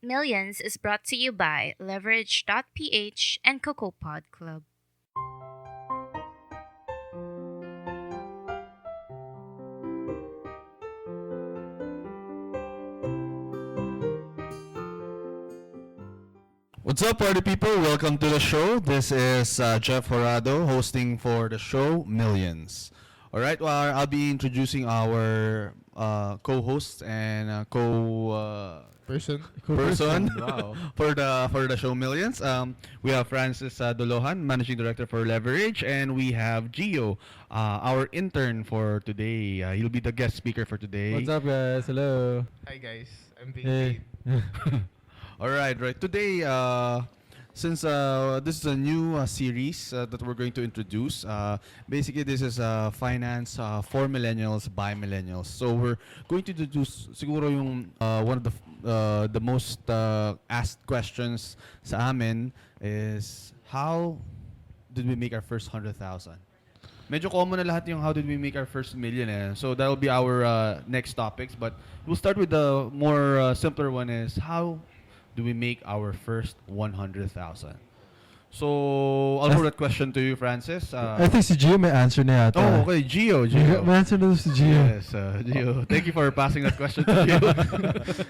Millions is brought to you by Leverage.ph and Cocopod Club. What's up, party people? Welcome to the show. This is Jeff Horado hosting for the show Millions. All right, well, I'll be introducing our co-hosts and Person. person Wow. for the show Millions. We have Francis Dolojan, Managing Director for Leverage, and we have Geyo, our intern for today. He'll be the guest speaker for today. What's up, guys? Hello. Hi guys, I'm being Hey. paid. All right. Today, since this is a new series that we're going to introduce, basically this is finance for millennials by millennials. So we're going to introduce siguro yung one of the most asked questions sa amin is how did we make our first 100,000? Medyo common na lahat yung how did we make our first million So that will be our next topics, but we'll start with the more simpler one is how do we make our first 100,000? So, I'll throw that question to you, Francis. I think si Gio may answer na yata. Oh, okay. Gio. May answer na si Gio. Yes, Gio. Thank you for passing that question to Gio.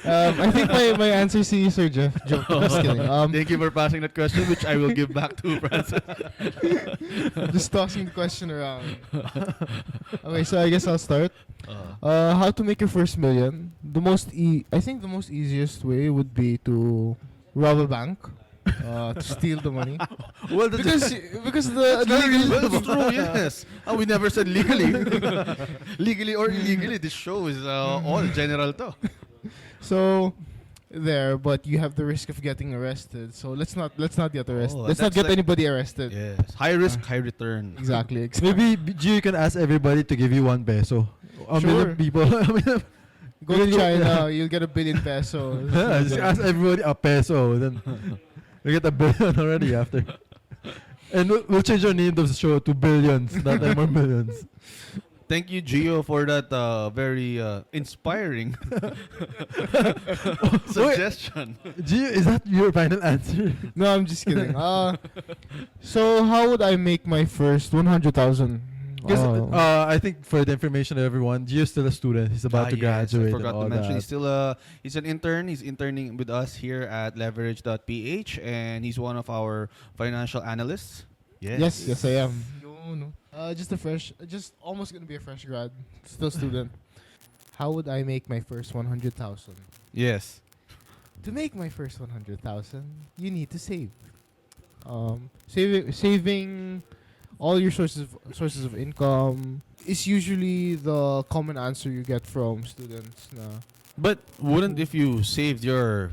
I think my answer si Sir Jeff. Joke. Just kidding. Thank you for passing that question, which I will give back to Francis. Just tossing the question around. Okay, so I guess I'll start. How to make your first million? I think the most easiest way would be to rob a bank. To steal the money. Well, that's because the well, it's true, yes. We never said legally. Legally or illegally, this show is all general to. So there, but you have the risk of getting arrested. So let's not get arrested. Oh, let's not that's get like- anybody arrested. Yes. High risk, high return. Exactly. Maybe Gio can ask everybody to give you 1 peso. A Sure. million people. Go to China, you'll get 1 billion pesos. Just ask everybody a peso. Then you get 1 billion already after. And we'll change our name of the show to Billions, not more millions. Thank you, Gio, for that very inspiring suggestion. Gio, is that your final answer? No, I'm just kidding. So how would I make my first 100,000? Because I think for the information of everyone, Gio's still a student. He's about to graduate. I forgot and all to mention, that. he's an intern. He's interning with us here at Leverage.ph, and he's one of our financial analysts. Yes, I am. No. Just almost gonna be a fresh grad, still student. How would I make my first 100,000? Yes. To make my first 100,000, you need to save. Saving all your sources of income is usually the common answer you get from students. But wouldn't if you saved your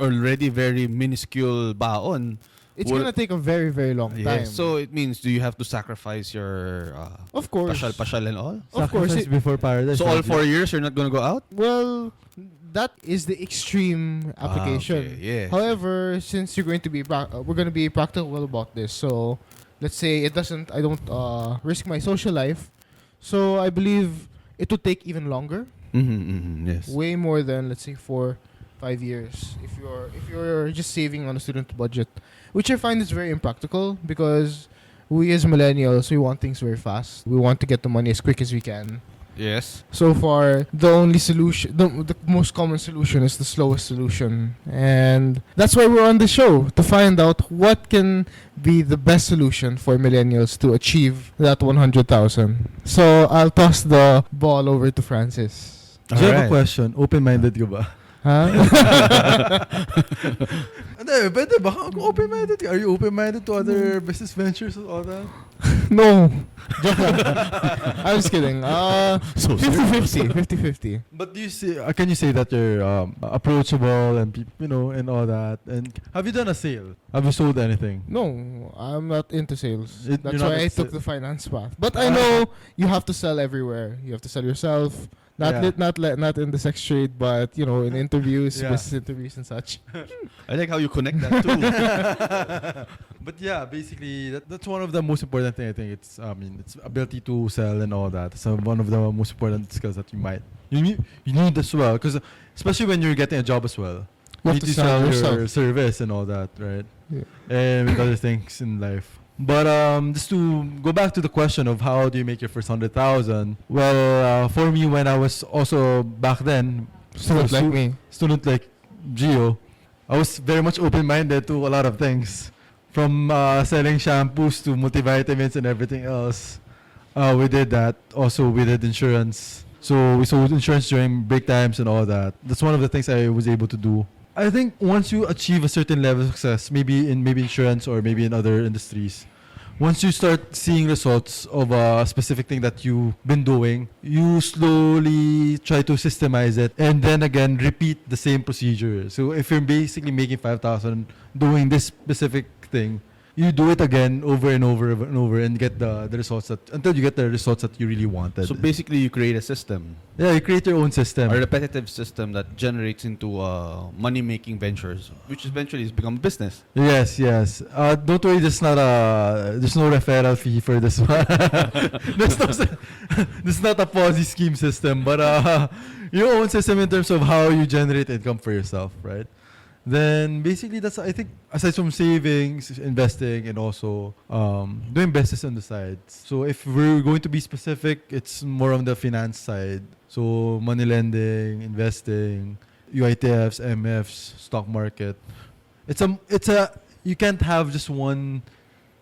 already very minuscule baon? It's gonna take a very, very long time. Yes. So it means do you have to sacrifice your of course, pasyal and all? of course. Sacrifice before paradise. So all 4 years you're not gonna go out? Well, that is the extreme application. Okay, yes. However, since you're going to be we're going to be practical about this. So, let's say I don't risk my social life. So I believe it would take even longer, Yes. way more than let's say 4-5 years. If you're just saving on a student budget, which I find is very impractical because we as millennials we want things very fast. We want to get the money as quick as we can. Yes. So far, the only solution, the most common solution is the slowest solution. And that's why we're on the show, to find out what can be the best solution for millennials to achieve that 100,000. So I'll toss the ball over to Francis. Do you have a Alright. question? Open-minded ka ba? Huh? Hindi, pwede ba? Kung open-minded ka, are you open-minded to other business ventures and all that? No. Joke lang. I'm just kidding. So 50-50. 50-50. But do you see? Can you say that you're approachable and and all that? And have you done a sale? Have you sold anything? No, I'm not into sales. You're That's not why I into took the finance path. But I know you have to sell everywhere. You have to sell yourself. Not in the sex trade, but in interviews, Yeah. business interviews and such. I like how you connect that too. But yeah, basically that's one of the most important thing. I think it's it's ability to sell and all that. So one of the most important skills that you need as well, because especially when you're getting a job as well. You You have need to to sell sell your yourself. service and all that, right? Yeah. And with other things in life. But just to go back to the question of how do you make your first 100,000? Well, for me, when I was also back then, Student like me. student like Geo, I was very much open-minded to a lot of things, from selling shampoos to multivitamins and everything else. We did that. Also, we did insurance. So we sold insurance during break times and all that. That's one of the things I was able to do. I think once you achieve a certain level of success, maybe in insurance or maybe in other industries, once you start seeing results of a specific thing that you've been doing, you slowly try to systemize it and then again repeat the same procedure. So if you're basically making 5,000 doing this specific thing, you do it again over and over and over and get the results that until you get the results that you really wanted. So basically, you create a system, Yeah, you create your own system. a repetitive system that generates into money-making ventures, which eventually has become a business. Yes, yes. Don't worry, there's no referral fee for this one. there's no, this is not a Ponzi scheme system, but your own system in terms of how you generate income for yourself, right? Then basically that's, I think, aside from savings, investing, and also doing business on the side. So if we're going to be specific, it's more on the finance side. So money lending, investing, UITFs, MFs, stock market. It's a you can't have just one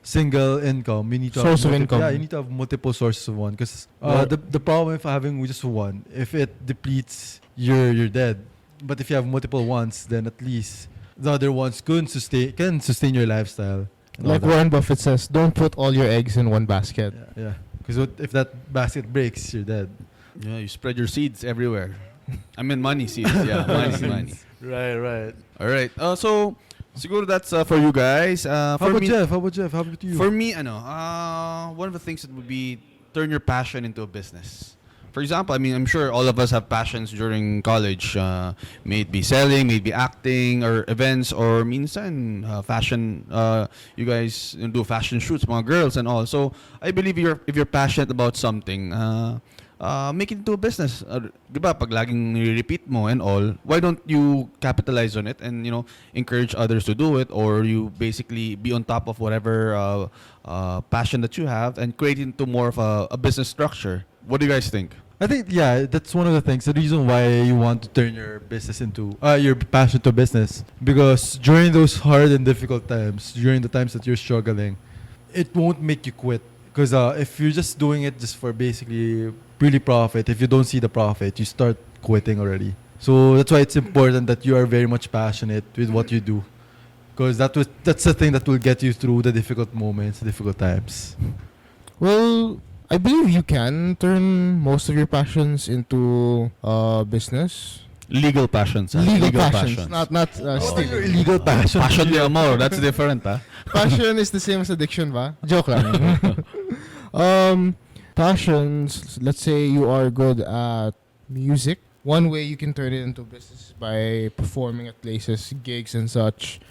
single income. You need to Source have of income. Yeah, you need to have multiple sources of one. Because the problem with having just one, if it depletes, you're dead. But if you have multiple ones, then at least the other ones can sustain your lifestyle. and all Like that. Warren Buffett says, don't put all your eggs in one basket. Yeah. Because if that basket breaks, you're dead. Yeah, you spread your seeds everywhere. I mean, money seeds. Yeah, money. Right. All right. So, siguro that's for you guys. How For about me, Jeff? How about you? For me, one of the things that would be turn your passion into a business. For example, I mean, I'm sure all of us have passions during college. May it be selling, may it be acting, or events, or minsan fashion. You guys do fashion shoots, mga girls and all. So I believe if you're passionate about something, make it into a business. Diba, pag laging repeat mo and all, why don't you capitalize on it and encourage others to do it, or you basically be on top of whatever passion that you have and create it into more of a business structure. What do you guys think? I think that's one of the things. The reason why you want to turn your business into your passion to business, because during those hard and difficult times, during the times that you're struggling, it won't make you quit. Because if you're just doing it just for basically purely profit, if you don't see the profit, you start quitting already. So that's why it's important that you are very much passionate with what you do, because that's the thing that will get you through the difficult moments, difficult times. Well, I believe you can turn most of your passions into business. Legal passions. Legal passions, not What are stealing. your illegal passions? Passion de amor. That's different, huh? Passion is the same as addiction, ba? Joke lang. Passions, let's say you are good at music. One way you can turn it into business is by performing at places, gigs and such.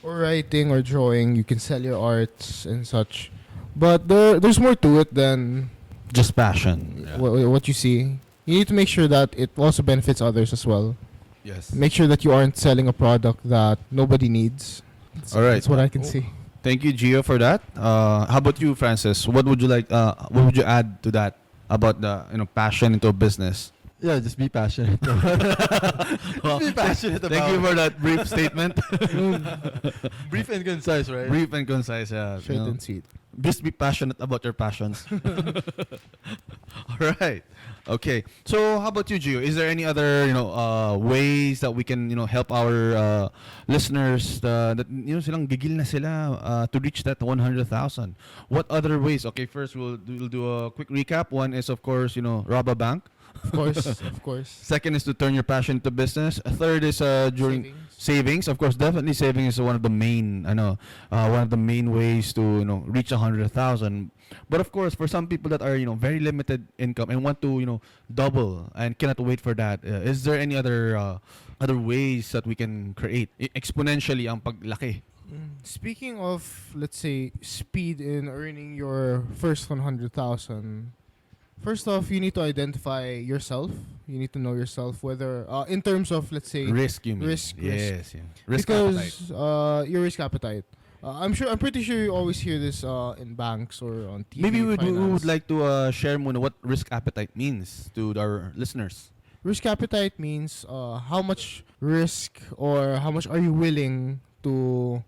Or writing or drawing, you can sell your arts and such. But there's more to it than Just passion. Yeah. what you see. You need to make sure that it also benefits others as well. Yes. Make sure that you aren't selling a product that nobody needs. All right. That's what I can see. Thank you, Gio, for that. How about you, Francis? What would you like? What would you add to that about the passion into a business? Yeah, just be passionate. Just be passionate about Thank you for that brief statement. brief and concise, right? Brief and concise. Yeah. Short and sweet. Just be passionate about your passions. All right. Okay. So, how about you, Gio? Is there any other ways that we can help our listeners that silang gigil na sila to reach that 100,000? What other ways? Okay, first we'll do a quick recap. One is of course rob a bank. Of course. Second is to turn your passion into business. A third is during savings. Of course, definitely saving is one of the main ways to reach 100,000. But of course, for some people that are very limited income and want to double and cannot wait for that, is there any other ways that we can create exponentially ang paglaki? Speaking of, let's say, speed in earning your first 100,000, First off, you need to identify yourself. You need to know yourself whether, in terms of, let's say, Risk, you mean? Risk. Yes, yeah. Risk appetite. Because your risk appetite. I'm pretty sure you always hear this in banks or on TV. Maybe we finance. would like to share muna what risk appetite means to our listeners. Risk appetite means how much risk or how much are you willing to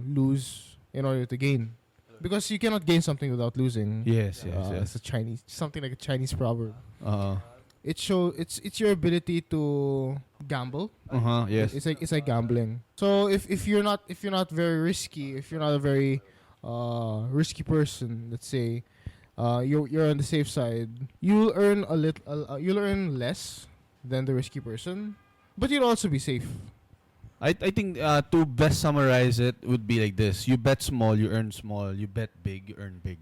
lose in order to gain. Because you cannot gain something without losing. Yes, It's something like a Chinese proverb. Uh It's your ability to gamble. yes. It's like gambling. So if you're not very risky, if you're not a very risky person, let's say, you're on the safe side, you'll earn you'll earn less than the risky person, but you'll also be safe. I think to best summarize it would be like this: you bet small, you earn small; you bet big, you earn big.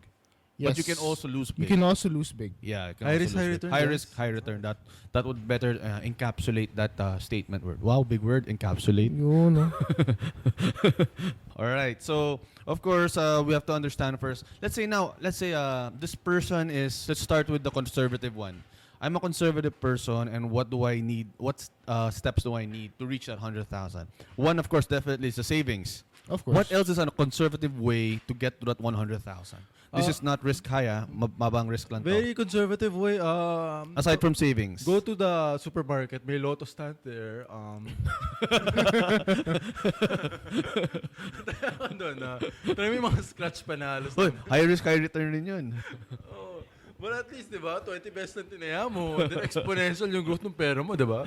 But you can also lose big. You can also lose big. Yeah, you can High also risk, lose high big. return, High yes. risk, high return. That would better encapsulate that statement word. Wow, big word, encapsulate. You know. All right. So of course, we have to understand first. Let's say this person is. Let's start with the conservative one. I'm a conservative person, and what do I need? What steps do I need to reach that 100,000? One, of course, definitely is the savings. Of course. What else is a conservative way to get to that 100,000? This is not risk high, mabang risk lang to. Very conservative way. Aside from savings. Go to the supermarket, may lotto stand there. Try mo yung mga scratch panalos. Hoy, high risk, high return rin yun. Oh, but at least, di ba, 20 pesos lang tinaya mo. Then exponential yung growth ng pera mo, di ba?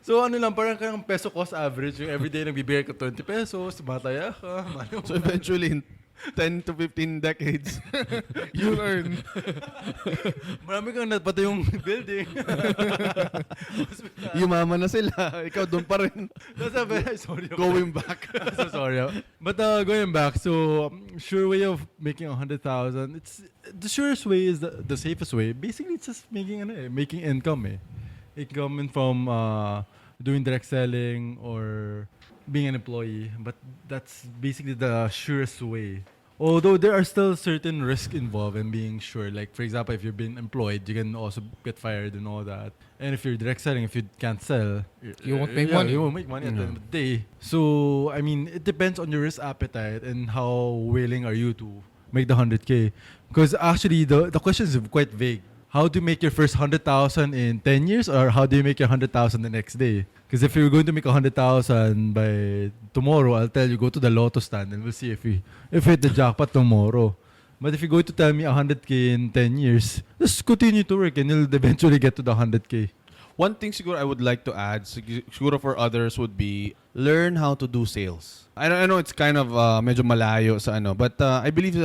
so ano lang, parang kang peso cost average. Yung everyday nagbibigay ka 20 pesos, mataya ka. So eventually, in 10 to 15 decades, you'll earn. Marami kang napatay yung building. Yumaman na sila. Ikaw doon pa rin. Sorry. Going back. So sorry. But going back, so sure way of making 100,000. It's the surest way is the safest way. Basically, it's just making income. Income from doing direct selling or being an employee. But that's basically the surest way. Although there are still certain risks involved in being sure. Like for example, if you've been employed, you can also get fired and all that. And if you're direct selling, if you can't sell, You won't make money. You won't make money at the end of the day. So I mean, it depends on your risk appetite and how willing are you to make the 100K. Because actually, the question is quite vague. How do you make your first 100,000 in 10 years, or how do you make your 100,000 the next day? Because if you're going to make 100,000 by tomorrow, I'll tell you, go to the lotto stand and we'll see if you hit the jackpot tomorrow. But if you're going to tell me 100K in 10 years, just continue to work and you'll eventually get to the 100K. One thing siguro I would like to add, siguro for others, would be learn how to do sales. I know it's kind of medyo malayo sa ano, but I believe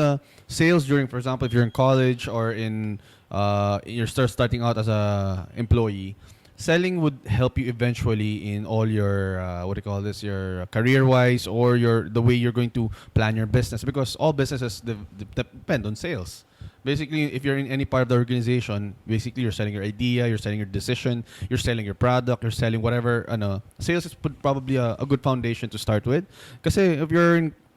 sales during, for example, if you're in college or you're starting out as a employee, selling would help you eventually in all your your career-wise or the way you're going to plan your business, because all businesses depend on sales. Basically, if you're in any part of the organization, basically you're selling your idea, you're selling your decision, you're selling your product, you're selling whatever. Sales is probably a good foundation to start with. Kasi if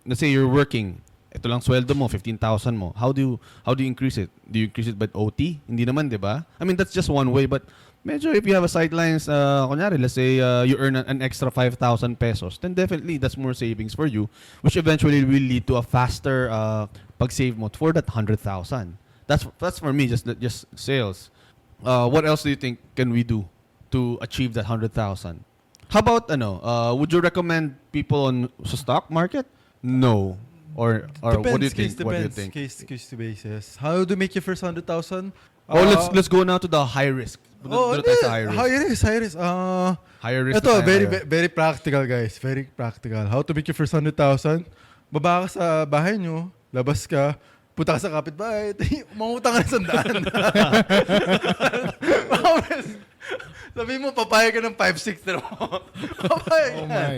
let's say you're working, ito lang sweldo mo, 15,000 mo. How do you increase it? Do you increase it by OT? Hindi naman, di ba? I mean, that's just one way, but medyo if you have a sidelines, kunyari, let's say you earn an extra 5,000 pesos, then definitely that's more savings for you, which eventually will lead to a faster pag-save mo for that 100,000. That's for me, just sales. What else do you think can we do to achieve that 100,000? How about would you recommend people on sa stock market? No. Or what do you think? What do you think? Case basis. How do you make your first 100,000? Let's go now to the high risk. Doon tayo sa high risk. High risk. Higher risk. Ito, very practical, guys. Very practical. How to make your first 100,000? Baba ka sa bahay nyo, labas ka, punta ka sa kapitbahay, mangutang ka na 100. Sabi mo, papayag ka ng 5-6 na mo. Papayag Oh ka. my.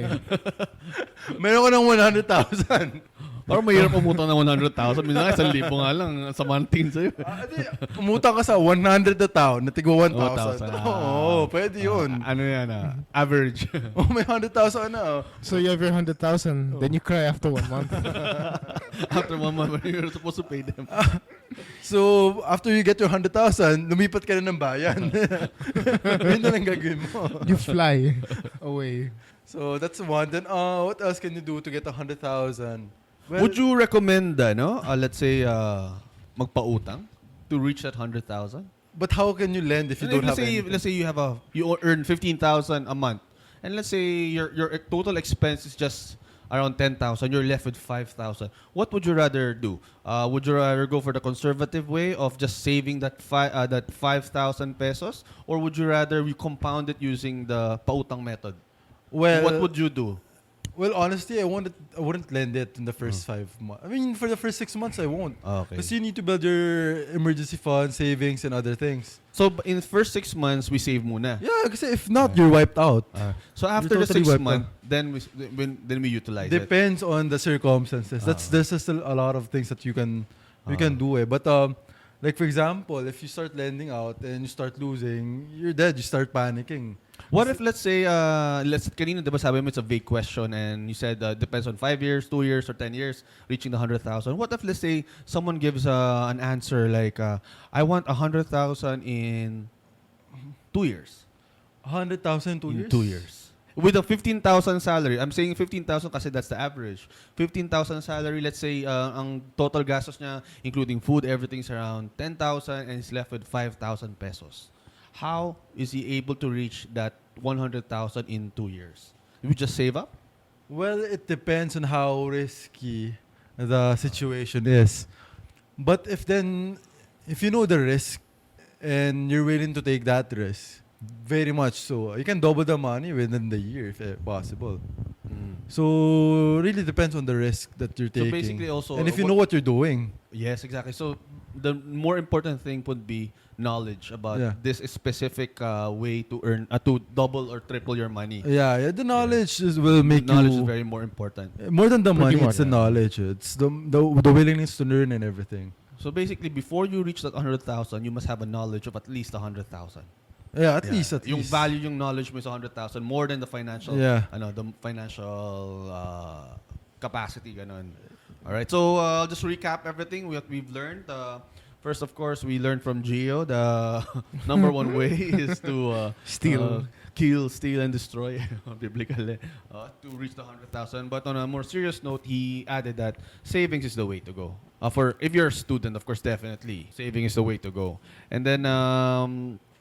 Meron ka ng 100,000. Parang mahirap umutang ng 100,000. Minsan 1,000 nga lang sa monthing sa'yo. Umutang ka sa 100 na tao, na tigo 1,000. 1,000. Oo, pwede yun. Ano yan average. Oh, may 100,000 na. So you have your 100,000, then you cry after 1 month. After 1 month, you're supposed to pay them. So, after you get your 100,000, lumipat ka na ng bayan. Yun na lang gagawin mo. You fly away. So, that's one. Then, what else can you do to get 100,000? Well, Would you recommend, let's say, magpautang to reach that 100,000? but how can you lend if you don't have anything? Let's say you earn 15,000 a month, and let's say your total expense is just around 10,000. You're left with 5,000. What would you rather do? Would you rather go for the conservative way of just saving that 5,000 pesos, or would you rather you compound it using the pautang method? Well, What would you do? Well, honestly, I wouldn't lend it in the first 5 months. I mean, for the first 6 months, I won't. Okay. Because you need to build your emergency fund, savings, and other things. So in the first 6 months, we save muna. Yeah, because if not, you're wiped out. So after You're the totally 6 wiped month, then we utilize it. Depends on the circumstances. There's still a lot of things that you can do. But like for example, if you start lending out and you start losing, you're dead. You start panicking. What if, let's say, kanina diba sabi mo it's a vague question and you said depends on 5 years, 2 years, or 10 years reaching the 100,000. What if, let's say, someone gives an answer like, I want 100,000 in 2 years. 100,000 in 2 years? In 2 years. With a 15,000 salary. I'm saying 15,000 kasi that's the average. 15,000 salary, let's say, ang total gastos niya, including food, everything's around 10,000 and he's left with 5,000 pesos. How is he able to reach that 100,000 in 2 years? You just save up? Well, it depends on how risky the situation is. But if you know the risk and you're willing to take that risk, very much so, you can double the money within the year if possible. So really depends on the risk that you're taking. So basically also, and if you know what you're doing. Yes, exactly. So the more important thing would be knowledge about this specific way to earn, to double or triple your money. Yeah, the knowledge will make knowledge you... is very more important. More than the money, much, it's the knowledge. It's the willingness to learn and everything. So basically, before you reach that 100,000, you must have a knowledge of at least 100,000. Yeah, at least. Yung value, yung knowledge mo is 100,000 more than the financial, the financial capacity, ganon. All right. So I'll just recap everything what we've learned. First, of course, we learned from Geyo the number one way is to kill, steal, and destroy, biblically, to reach the 100,000. But on a more serious note, he added that savings is the way to go. For if you're a student, of course, definitely saving is the way to go. And then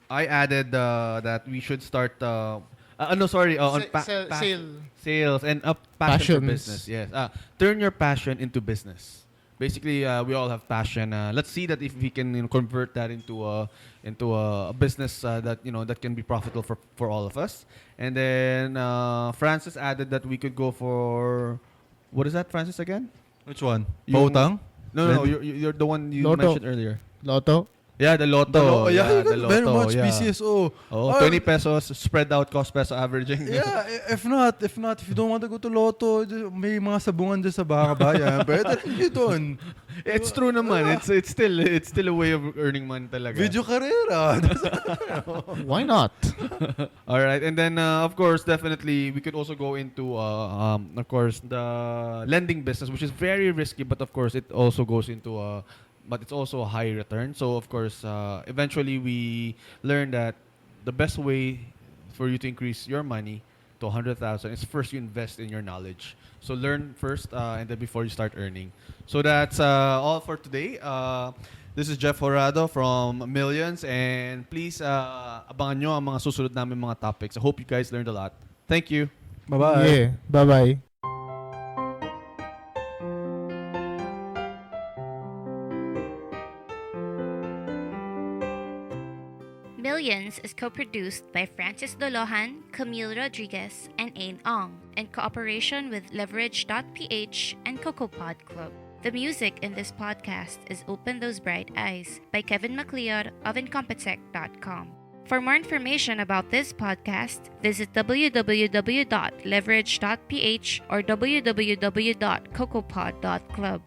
I added that we should start. Sales and a passion for business. Yes, turn your passion into business. Basically, we all have passion. Let's see that if we can convert that into a business that can be profitable for all of us. And then Francis added that we could go for, what is that, Francis, again? Which one? Yung- Pautang? No, you're the one you Lotto. mentioned earlier. Lotto. Yeah, the lotto. Yeah, you the got very lotto, much yeah. PCSO. Oh, 20 pesos spread out cost peso averaging. Yeah, if not, if you don't want to go to Lotto, may mga sabungan dyan sa bayan. Pwede rin yun doon. It's true naman. It's still a way of earning money talaga. Video karera. Why not? All right, and then of course, definitely we could also go into of course the lending business, which is very risky, but of course it also goes into but it's also a high return. So of course, eventually we learned that the best way for you to increase your money to 100,000 is first you invest in your knowledge. So learn first, and then before you start earning. So that's all for today. This is Jeff Horado from Millions, and please abangan nyo ang mga susunod namin mga topics. I hope you guys learned a lot. Thank you. Bye-bye. Yeah. Bye-bye. Millions is co-produced by Francis Dolojan, Camille Rodriguez, and Ain Ong, in cooperation with Leverage.ph and Cocopod Club. The music in this podcast is Open Those Bright Eyes by Kevin MacLeod of Incompetech.com. For more information about this podcast, visit www.leverage.ph or www.cocopod.club.